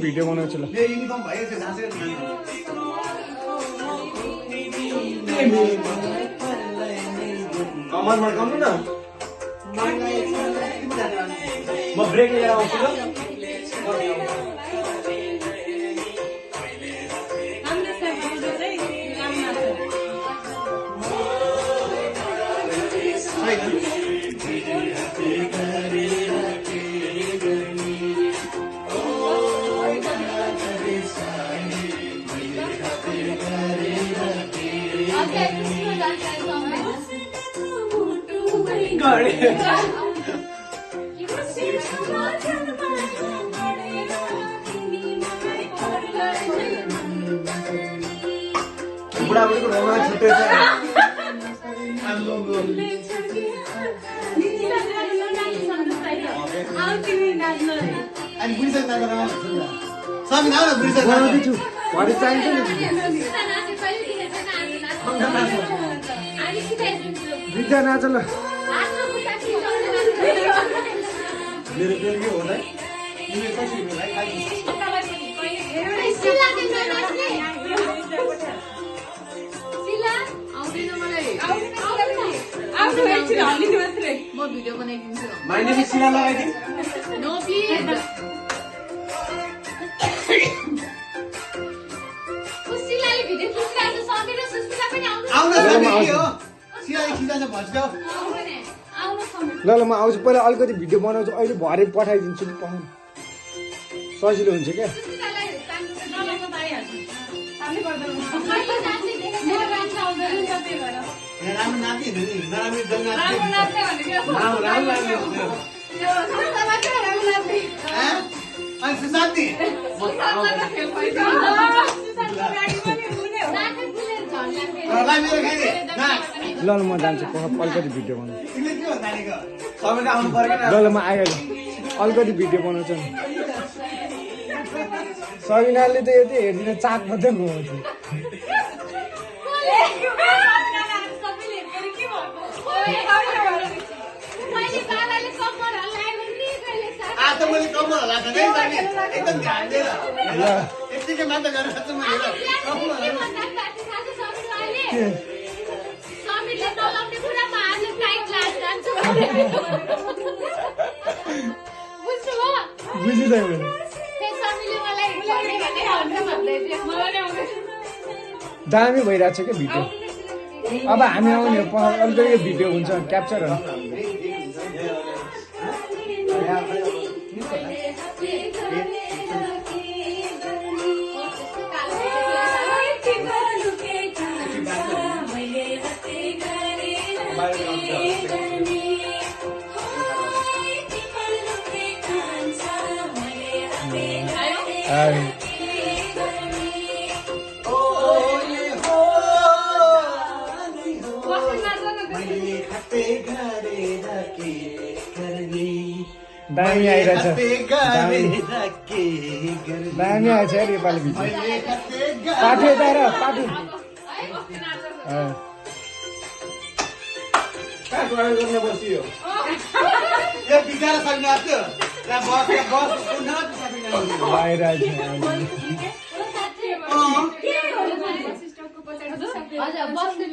Video बनाउँछु ल। कमरमा कम्नु न म ब्रेक लिएर आउँछु ल। बुढाबुढीको रोमा छुट्टै छ। विद्या नाच ल। मेरो प्रेम के हो त? म भिडियो बनाइदिन्छु। माइने सिला लगाइदिनु। No please. सुशीलाले भिडियो खिचिरहेको छ, समीर र सुस्मिता पनि आउनु। आउन सक्ने हो। सिलाले खिचाछ भन्छौ। आउनु समीर। ल म आउँछु। पहिला अलिकति भिडियो बनाउँछु, अहिले भरे पठाइदिन्छु नि पखाउनु सजिलो हुन्छ क्या। सुस्मितालाई तान्नु त डलाउन पाइहाल्छ। तान्नै पर्दैन। कहिले नाच्ने देखेको मेरो मान्छे आउँदैन नि त्यही भएर। राम्रो नाच्ने नि, नराम्रो जल नाच्ने। राम्रो नाच्ने भनेको राम्रो नाच्ने। यो सुस्मिता मात्र राम्रो नाच्ने। अनि सुशान्ती सुस्मितालाई त फेल भइसक्यो। सुस्मिताको गाडी पनि हुने हो। नाच्ने बुलेर झन् लाग्ने। घरलाई मेरो खाइदे नाच। ल म जान्छु अलिकति भिडियो बनाउँछु। तिमीले के हो जानेको? सबैले आउनु पर्यो ल म आइहाल्छु। अलिकति भिडियो बनाउँछु नि। सबिनाले त यति हेर्दिन चाक मात्रै घुमाउँछु। आज त मैले कम्मर होला त नै जाने एकदम ध्यान दिएर यतिकै मात्र गरेर छ मैले कम्मर बुझिँदै मैले दामी भइरहेको छ क्या भिडियो। अब हामी आउने हो अलिकति भिडियो हुन्छ क्याप्चर हो। दामी आइरहेछ। दामी आएछ यार नेपाली भिडियो। पाठे तर पाठे कहाँ गएर गर्न बसियो ए बिचारा सक्नु आथ्यो त्यहाँ बस कुन आइरहेछ। हजुर बस्ने